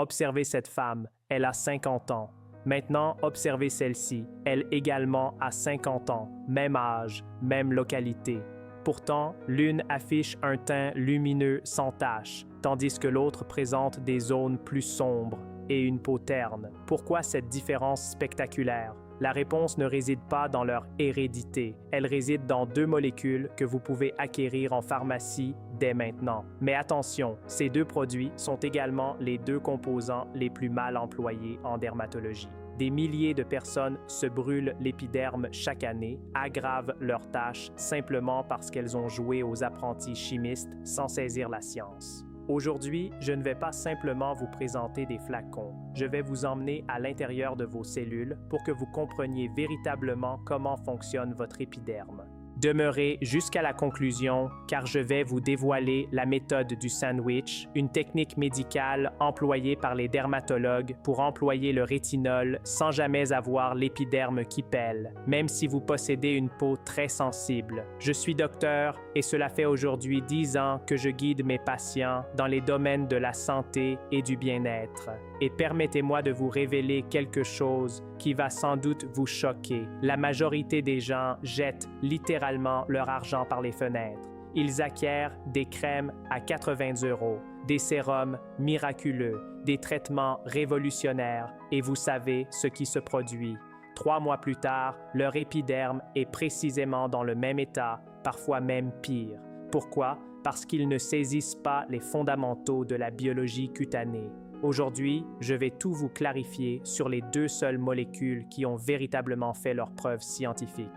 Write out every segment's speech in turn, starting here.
Observez cette femme, elle a 50 ans. Maintenant, observez celle-ci, elle également a 50 ans, même âge, même localité. Pourtant, l'une affiche un teint lumineux sans taches, tandis que l'autre présente des zones plus sombres et une peau terne. Pourquoi cette différence spectaculaire? La réponse ne réside pas dans leur hérédité, elle réside dans deux molécules que vous pouvez acquérir en pharmacie dès maintenant. Mais attention, ces deux produits sont également les deux composants les plus mal employés en dermatologie. Des milliers de personnes se brûlent l'épiderme chaque année, aggravent leurs tâches simplement parce qu'elles ont joué aux apprentis chimistes sans saisir la science. Aujourd'hui, je ne vais pas simplement vous présenter des flacons. Je vais vous emmener à l'intérieur de vos cellules pour que vous compreniez véritablement comment fonctionne votre épiderme. Demeurez jusqu'à la conclusion car je vais vous dévoiler la méthode du sandwich, une technique médicale employée par les dermatologues pour employer le rétinol sans jamais avoir l'épiderme qui pèle, même si vous possédez une peau très sensible. Je suis docteur et cela fait aujourd'hui 10 ans que je guide mes patients dans les domaines de la santé et du bien-être. Et permettez-moi de vous révéler quelque chose qui va sans doute vous choquer. La majorité des gens jettent littéralement leur argent par les fenêtres. Ils acquièrent des crèmes à 80 €, des sérums miraculeux, des traitements révolutionnaires, et vous savez ce qui se produit. 3 mois plus tard, leur épiderme est précisément dans le même état, parfois même pire. Pourquoi? Parce qu'ils ne saisissent pas les fondamentaux de la biologie cutanée. Aujourd'hui, je vais tout vous clarifier sur les deux seules molécules qui ont véritablement fait leurs preuves scientifiques.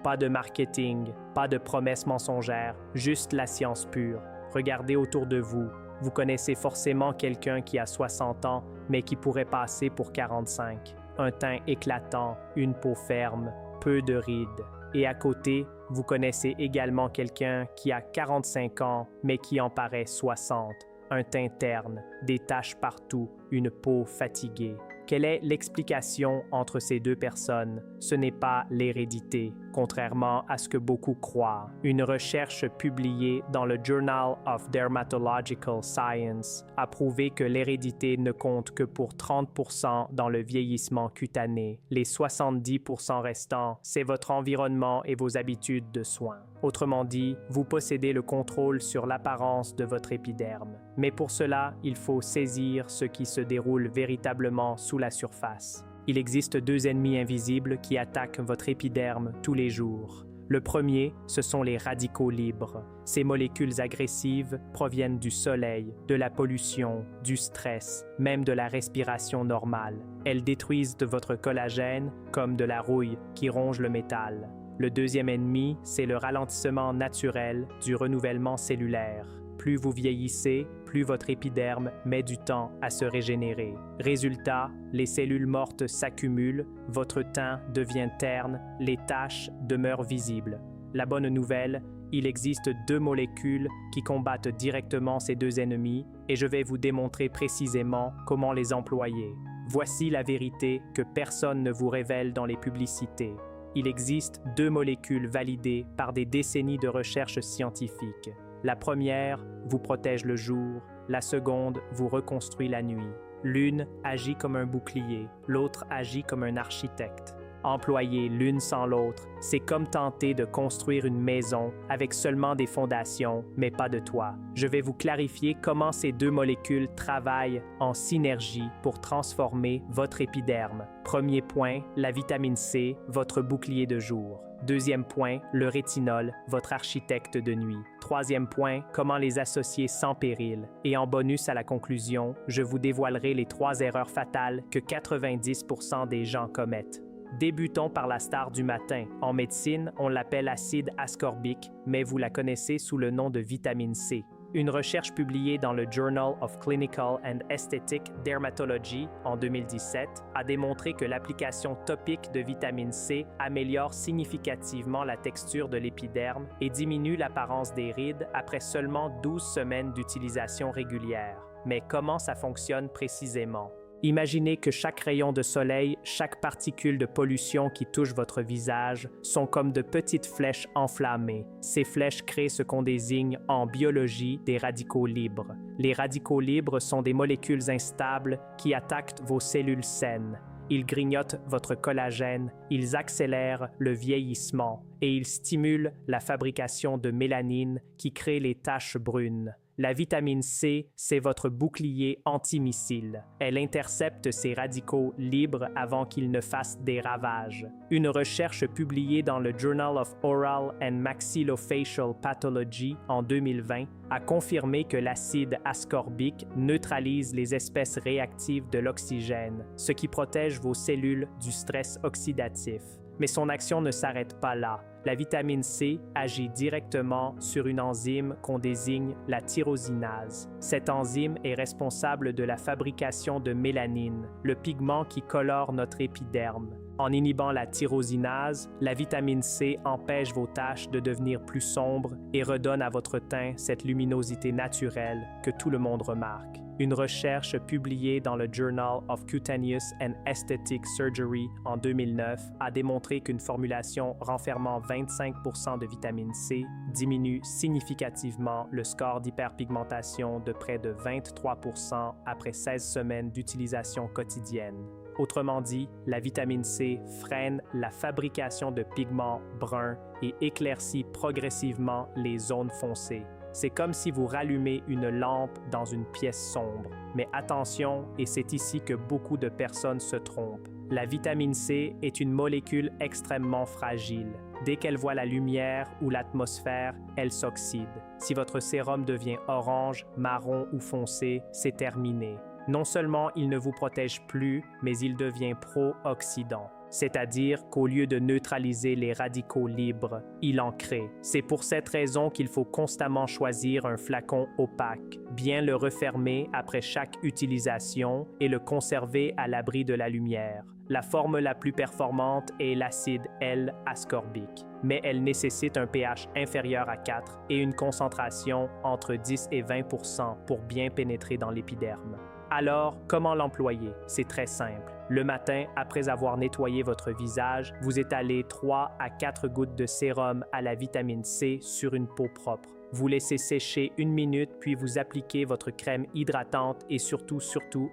Pas de marketing, pas de promesses mensongères, juste la science pure. Regardez autour de vous. Vous connaissez forcément quelqu'un qui a 60 ans, mais qui pourrait passer pour 45. Un teint éclatant, une peau ferme, peu de rides. Et à côté, vous connaissez également quelqu'un qui a 45 ans, mais qui en paraît 60. Un teint terne, des taches partout, une peau fatiguée. Quelle est l'explication entre ces deux personnes? Ce n'est pas l'hérédité, contrairement à ce que beaucoup croient. Une recherche publiée dans le Journal of Dermatological Science a prouvé que l'hérédité ne compte que pour 30% dans le vieillissement cutané. Les 70% restants, c'est votre environnement et vos habitudes de soins. Autrement dit, vous possédez le contrôle sur l'apparence de votre épiderme. Mais pour cela, il faut saisir ce qui se déroule véritablement sous la surface. Il existe deux ennemis invisibles qui attaquent votre épiderme tous les jours. Le premier, ce sont les radicaux libres. Ces molécules agressives proviennent du soleil, de la pollution, du stress, même de la respiration normale. Elles détruisent de votre collagène comme de la rouille qui ronge le métal. Le deuxième ennemi, c'est le ralentissement naturel du renouvellement cellulaire. Plus vous vieillissez, plus votre épiderme met du temps à se régénérer. Résultat, les cellules mortes s'accumulent, votre teint devient terne, les taches demeurent visibles. La bonne nouvelle, il existe deux molécules qui combattent directement ces deux ennemis et je vais vous démontrer précisément comment les employer. Voici la vérité que personne ne vous révèle dans les publicités. Il existe deux molécules validées par des décennies de recherches scientifiques. La première vous protège le jour, la seconde vous reconstruit la nuit. L'une agit comme un bouclier, l'autre agit comme un architecte. Employer l'une sans l'autre, c'est comme tenter de construire une maison avec seulement des fondations, mais pas de toit. Je vais vous clarifier comment ces deux molécules travaillent en synergie pour transformer votre épiderme. Premier point, la vitamine C, votre bouclier de jour. Deuxième point, le rétinol, votre architecte de nuit. Troisième point, comment les associer sans péril. Et en bonus à la conclusion, je vous dévoilerai les 3 erreurs fatales que 90% des gens commettent. Débutons par la star du matin. En médecine, on l'appelle acide ascorbique, mais vous la connaissez sous le nom de vitamine C. Une recherche publiée dans le Journal of Clinical and Aesthetic Dermatology en 2017 a démontré que l'application topique de vitamine C améliore significativement la texture de l'épiderme et diminue l'apparence des rides après seulement 12 semaines d'utilisation régulière. Mais comment ça fonctionne précisément? Imaginez que chaque rayon de soleil, chaque particule de pollution qui touche votre visage sont comme de petites flèches enflammées. Ces flèches créent ce qu'on désigne en biologie des radicaux libres. Les radicaux libres sont des molécules instables qui attaquent vos cellules saines. Ils grignotent votre collagène, ils accélèrent le vieillissement et ils stimulent la fabrication de mélanine qui crée les taches brunes. La vitamine C, c'est votre bouclier antimissile. Elle intercepte ces radicaux libres avant qu'ils ne fassent des ravages. Une recherche publiée dans le Journal of Oral and Maxillofacial Pathology en 2020 a confirmé que l'acide ascorbique neutralise les espèces réactives de l'oxygène, ce qui protège vos cellules du stress oxydatif. Mais son action ne s'arrête pas là. La vitamine C agit directement sur une enzyme qu'on désigne la tyrosinase. Cette enzyme est responsable de la fabrication de mélanine, le pigment qui colore notre épiderme. En inhibant la tyrosinase, la vitamine C empêche vos taches de devenir plus sombres et redonne à votre teint cette luminosité naturelle que tout le monde remarque. Une recherche publiée dans le Journal of Cutaneous and Aesthetic Surgery en 2009 a démontré qu'une formulation renfermant 25% de vitamine C diminue significativement le score d'hyperpigmentation de près de 23% après 16 semaines d'utilisation quotidienne. Autrement dit, la vitamine C freine la fabrication de pigments bruns et éclaircit progressivement les zones foncées. C'est comme si vous rallumez une lampe dans une pièce sombre. Mais attention, et c'est ici que beaucoup de personnes se trompent. La vitamine C est une molécule extrêmement fragile. Dès qu'elle voit la lumière ou l'atmosphère, elle s'oxyde. Si votre sérum devient orange, marron ou foncé, c'est terminé. Non seulement il ne vous protège plus, mais il devient pro-oxydant. C'est-à-dire qu'au lieu de neutraliser les radicaux libres, il en crée. C'est pour cette raison qu'il faut constamment choisir un flacon opaque, bien le refermer après chaque utilisation et le conserver à l'abri de la lumière. La forme la plus performante est l'acide L-ascorbique, mais elle nécessite un pH inférieur à 4 et une concentration entre 10 et 20% pour bien pénétrer dans l'épiderme. Alors, comment l'employer? C'est très simple. Le matin, après avoir nettoyé votre visage, vous étalez 3 à 4 gouttes de sérum à la vitamine C sur une peau propre. Vous laissez sécher 1 minute, puis vous appliquez votre crème hydratante et surtout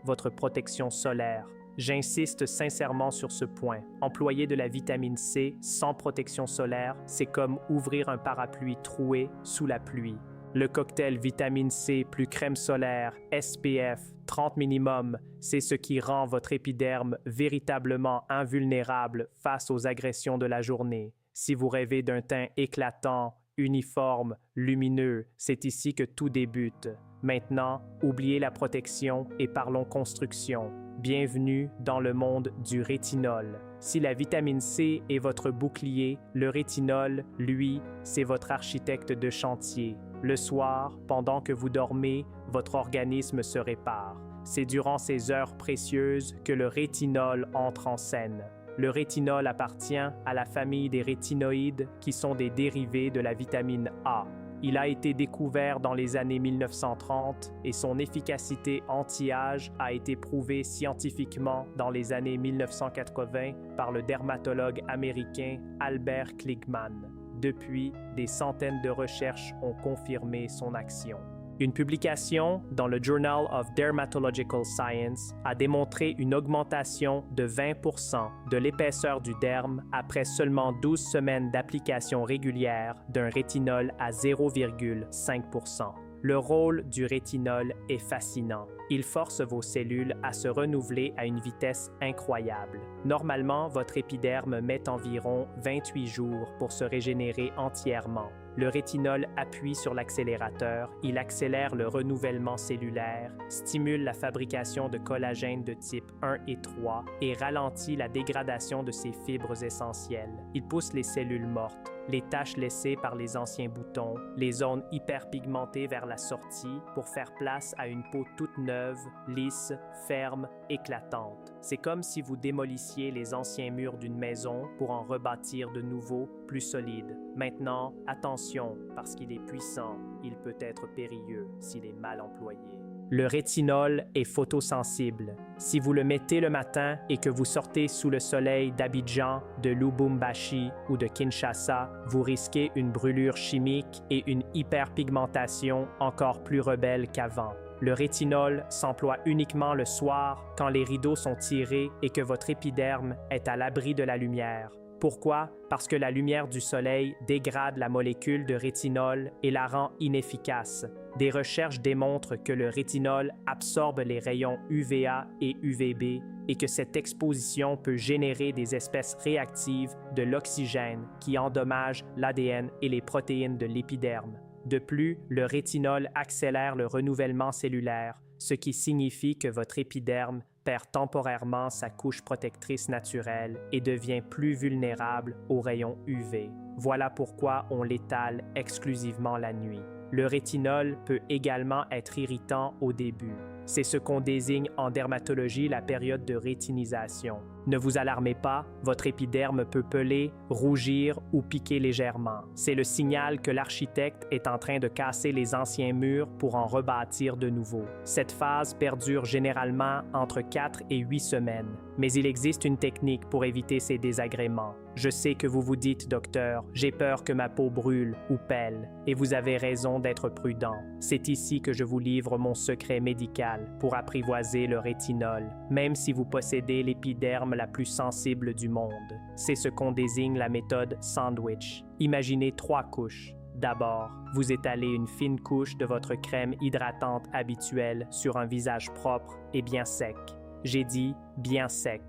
votre protection solaire. J'insiste sincèrement sur ce point. Employer de la vitamine C sans protection solaire, c'est comme ouvrir un parapluie troué sous la pluie. Le cocktail vitamine C plus crème solaire, SPF, 30 minimum, c'est ce qui rend votre épiderme véritablement invulnérable face aux agressions de la journée. Si vous rêvez d'un teint éclatant, uniforme, lumineux, c'est ici que tout débute. Maintenant, oubliez la protection et parlons construction. Bienvenue dans le monde du rétinol. Si la vitamine C est votre bouclier, le rétinol, lui, c'est votre architecte de chantier. Le soir, pendant que vous dormez, votre organisme se répare. C'est durant ces heures précieuses que le rétinol entre en scène. Le rétinol appartient à la famille des rétinoïdes qui sont des dérivés de la vitamine A. Il a été découvert dans les années 1930 et son efficacité anti-âge a été prouvée scientifiquement dans les années 1980 par le dermatologue américain Albert Kligman. Depuis, des centaines de recherches ont confirmé son action. Une publication dans le Journal of Dermatological Science a démontré une augmentation de 20% de l'épaisseur du derme après seulement 12 semaines d'application régulière d'un rétinol à 0,5%. Le rôle du rétinol est fascinant. Il force vos cellules à se renouveler à une vitesse incroyable. Normalement, votre épiderme met environ 28 jours pour se régénérer entièrement. Le rétinol appuie sur l'accélérateur, il accélère le renouvellement cellulaire, stimule la fabrication de collagène de type 1 et 3 et ralentit la dégradation de ses fibres essentielles. Il pousse les cellules mortes, les taches laissées par les anciens boutons, les zones hyperpigmentées vers la sortie pour faire place à une peau toute neuve, lisse, ferme, éclatante. C'est comme si vous démolissiez les anciens murs d'une maison pour en rebâtir de nouveaux, plus solides. Maintenant, attention, parce qu'il est puissant, il peut être périlleux s'il est mal employé. Le rétinol est photosensible. Si vous le mettez le matin et que vous sortez sous le soleil d'Abidjan, de Lubumbashi ou de Kinshasa, vous risquez une brûlure chimique et une hyperpigmentation encore plus rebelle qu'avant. Le rétinol s'emploie uniquement le soir quand les rideaux sont tirés et que votre épiderme est à l'abri de la lumière. Pourquoi? Parce que la lumière du soleil dégrade la molécule de rétinol et la rend inefficace. Des recherches démontrent que le rétinol absorbe les rayons UVA et UVB et que cette exposition peut générer des espèces réactives de l'oxygène qui endommagent l'ADN et les protéines de l'épiderme. De plus, le rétinol accélère le renouvellement cellulaire, ce qui signifie que votre épiderme perd temporairement sa couche protectrice naturelle et devient plus vulnérable aux rayons UV. Voilà pourquoi on l'étale exclusivement la nuit. Le rétinol peut également être irritant au début. C'est ce qu'on désigne en dermatologie la période de rétinisation. Ne vous alarmez pas, votre épiderme peut peler, rougir ou piquer légèrement. C'est le signal que l'architecte est en train de casser les anciens murs pour en rebâtir de nouveaux. Cette phase perdure généralement entre 4 et 8 semaines, mais il existe une technique pour éviter ces désagréments. Je sais que vous vous dites, docteur, j'ai peur que ma peau brûle ou pèle, et vous avez raison d'être prudent. C'est ici que je vous livre mon secret médical pour apprivoiser le rétinol, même si vous possédez l'épiderme la plus sensible du monde. C'est ce qu'on désigne la méthode sandwich. Imaginez 3 couches. D'abord, vous étalez une fine couche de votre crème hydratante habituelle sur un visage propre et bien sec. J'ai dit bien sec.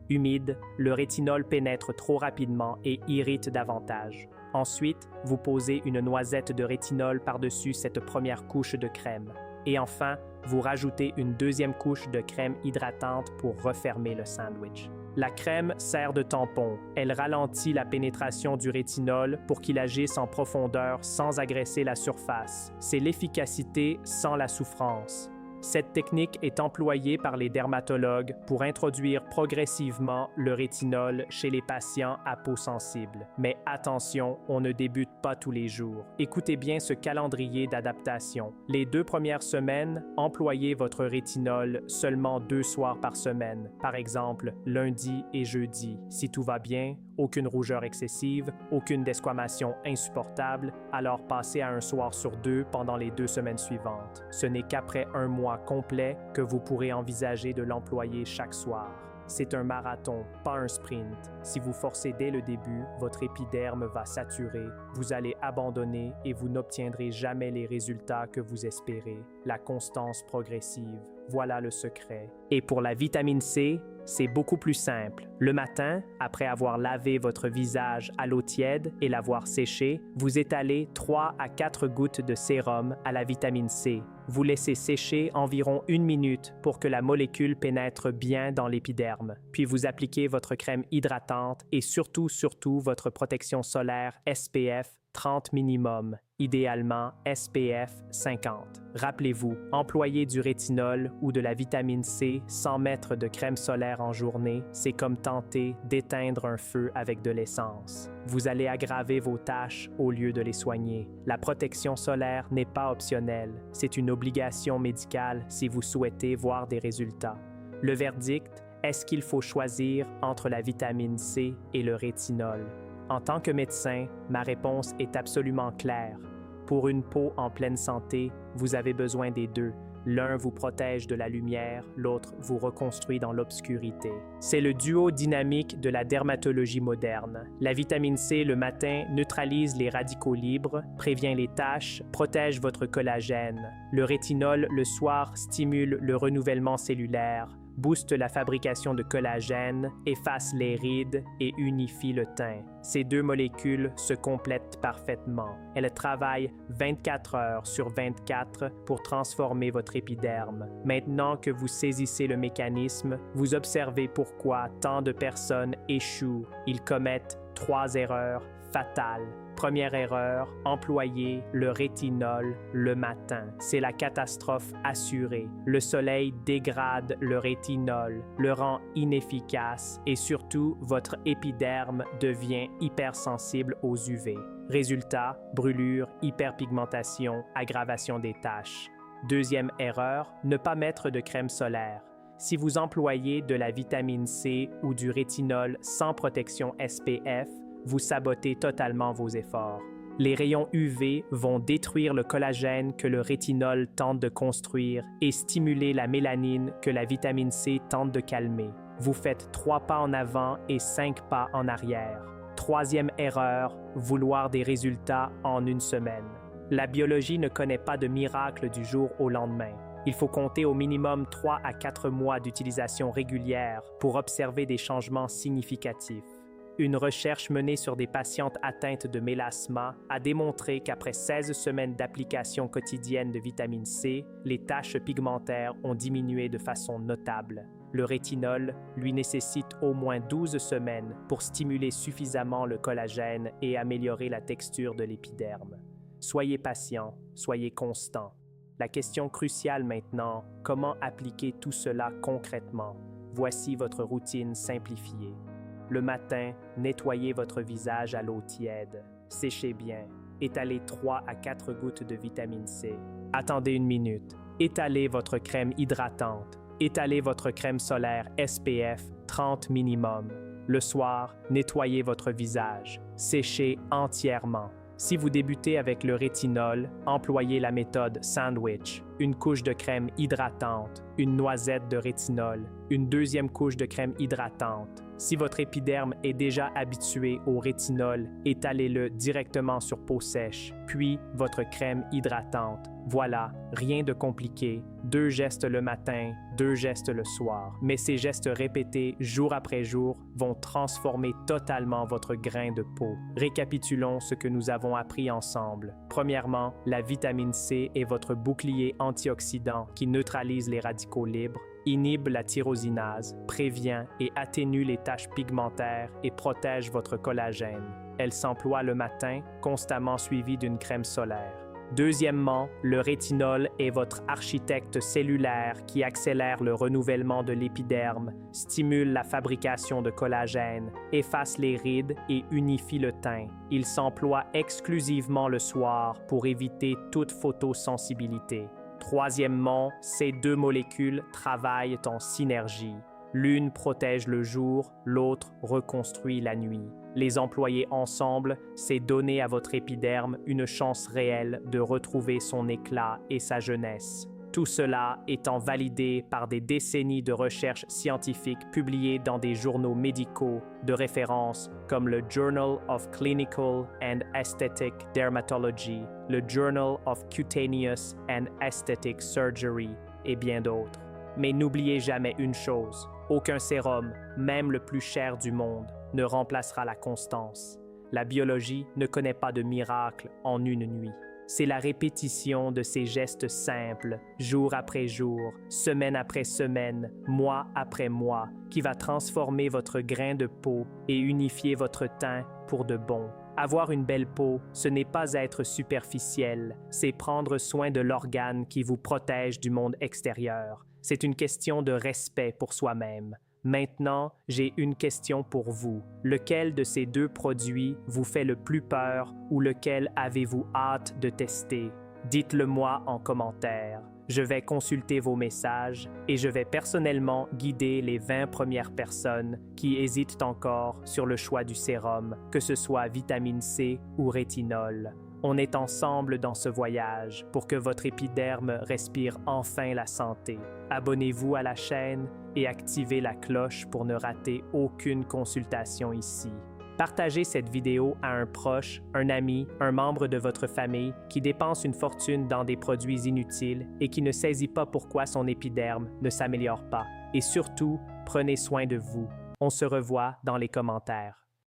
Humide, le rétinol pénètre trop rapidement et irrite davantage. Ensuite, vous posez une noisette de rétinol par-dessus cette première couche de crème. Et enfin, vous rajoutez une deuxième couche de crème hydratante pour refermer le sandwich. La crème sert de tampon. Elle ralentit la pénétration du rétinol pour qu'il agisse en profondeur sans agresser la surface. C'est l'efficacité sans la souffrance. Cette technique est employée par les dermatologues pour introduire progressivement le rétinol chez les patients à peau sensible. Mais attention, on ne débute pas tous les jours. Écoutez bien ce calendrier d'adaptation. Les 2 premières semaines, employez votre rétinol seulement 2 soirs par semaine, par exemple lundi et jeudi. Si tout va bien, aucune rougeur excessive, aucune desquamation insupportable, alors passez à 1 soir sur 2 pendant les 2 semaines suivantes. Ce n'est qu'après 1 mois complet que vous pourrez envisager de l'employer chaque soir. C'est un marathon, pas un sprint. Si vous forcez dès le début, votre épiderme va saturer, vous allez abandonner et vous n'obtiendrez jamais les résultats que vous espérez. La constance progressive, voilà le secret. Et pour la vitamine C, c'est beaucoup plus simple. Le matin, après avoir lavé votre visage à l'eau tiède et l'avoir séché, vous étalez 3 à 4 gouttes de sérum à la vitamine C. Vous laissez sécher environ 1 minute pour que la molécule pénètre bien dans l'épiderme. Puis vous appliquez votre crème hydratante et surtout votre protection solaire SPF 30 minimum, idéalement SPF 50. Rappelez-vous, employer du rétinol ou de la vitamine C sans mettre de crème solaire en journée, c'est comme tenter d'éteindre un feu avec de l'essence. Vous allez aggraver vos taches au lieu de les soigner. La protection solaire n'est pas optionnelle, c'est une obligation médicale si vous souhaitez voir des résultats. Le verdict, est-ce qu'il faut choisir entre la vitamine C et le rétinol? En tant que médecin, ma réponse est absolument claire. Pour une peau en pleine santé, vous avez besoin des 2. L'un vous protège de la lumière, l'autre vous reconstruit dans l'obscurité. C'est le duo dynamique de la dermatologie moderne. La vitamine C le matin neutralise les radicaux libres, prévient les taches, protège votre collagène. Le rétinol le soir stimule le renouvellement cellulaire, booste la fabrication de collagène, efface les rides et unifie le teint. Ces 2 molécules se complètent parfaitement. Elles travaillent 24 heures sur 24 pour transformer votre épiderme. Maintenant que vous saisissez le mécanisme, vous observez pourquoi tant de personnes échouent. Ils commettent 3 erreurs fatales. Première erreur, employer le rétinol le matin. C'est la catastrophe assurée. Le soleil dégrade le rétinol, le rend inefficace et surtout, votre épiderme devient hypersensible aux UV. Résultat, brûlure, hyperpigmentation, aggravation des taches. Deuxième erreur, ne pas mettre de crème solaire. Si vous employez de la vitamine C ou du rétinol sans protection SPF, vous sabotez totalement vos efforts. Les rayons UV vont détruire le collagène que le rétinol tente de construire et stimuler la mélanine que la vitamine C tente de calmer. Vous faites 3 pas en avant et 5 pas en arrière. Troisième erreur, vouloir des résultats en une semaine. La biologie ne connaît pas de miracle du jour au lendemain. Il faut compter au minimum 3 à 4 mois d'utilisation régulière pour observer des changements significatifs. Une recherche menée sur des patientes atteintes de mélasma a démontré qu'après 16 semaines d'application quotidienne de vitamine C, les taches pigmentaires ont diminué de façon notable. Le rétinol, lui, nécessite au moins 12 semaines pour stimuler suffisamment le collagène et améliorer la texture de l'épiderme. Soyez patient, soyez constant. La question cruciale maintenant, comment appliquer tout cela concrètement? Voici votre routine simplifiée. Le matin, nettoyez votre visage à l'eau tiède. Séchez bien. Étalez 3 à 4 gouttes de vitamine C. Attendez 1 minute. Étalez votre crème hydratante. Étalez votre crème solaire SPF 30 minimum. Le soir, nettoyez votre visage. Séchez entièrement. Si vous débutez avec le rétinol, employez la méthode sandwich. Une couche de crème hydratante, une noisette de rétinol, une deuxième couche de crème hydratante. Si votre épiderme est déjà habitué au rétinol, étalez-le directement sur peau sèche, puis votre crème hydratante. Voilà, rien de compliqué. 2 gestes le matin, 2 gestes le soir. Mais ces gestes répétés jour après jour vont transformer totalement votre grain de peau. Récapitulons ce que nous avons appris ensemble. Premièrement, la vitamine C est votre bouclier antioxydant qui neutralise les radicaux libres, inhibe la tyrosinase, prévient et atténue les taches pigmentaires et protège votre collagène. Elle s'emploie le matin, constamment suivie d'une crème solaire. Deuxièmement, le rétinol est votre architecte cellulaire qui accélère le renouvellement de l'épiderme, stimule la fabrication de collagène, efface les rides et unifie le teint. Il s'emploie exclusivement le soir pour éviter toute photosensibilité. Troisièmement, ces 2 molécules travaillent en synergie. L'une protège le jour, l'autre reconstruit la nuit. Les employer ensemble, c'est donner à votre épiderme une chance réelle de retrouver son éclat et sa jeunesse. Tout cela étant validé par des décennies de recherches scientifiques publiées dans des journaux médicaux de référence comme le Journal of Clinical and Aesthetic Dermatology, le Journal of Cutaneous and Aesthetic Surgery et bien d'autres. Mais n'oubliez jamais une chose, aucun sérum, même le plus cher du monde, ne remplacera la constance. La biologie ne connaît pas de miracle en une nuit. C'est la répétition de ces gestes simples, jour après jour, semaine après semaine, mois après mois, qui va transformer votre grain de peau et unifier votre teint pour de bon. Avoir une belle peau, ce n'est pas être superficiel, c'est prendre soin de l'organe qui vous protège du monde extérieur. C'est une question de respect pour soi-même. Maintenant, j'ai une question pour vous. Lequel de ces 2 produits vous fait le plus peur ou lequel avez-vous hâte de tester? Dites-le moi en commentaire. Je vais consulter vos messages et je vais personnellement guider les 20 premières personnes qui hésitent encore sur le choix du sérum, que ce soit vitamine C ou rétinol. On est ensemble dans ce voyage pour que votre épiderme respire enfin la santé. Abonnez-vous à la chaîne et activez la cloche pour ne rater aucune consultation ici. Partagez cette vidéo à un proche, un ami, un membre de votre famille qui dépense une fortune dans des produits inutiles et qui ne saisit pas pourquoi son épiderme ne s'améliore pas. Et surtout, prenez soin de vous. On se revoit dans les commentaires.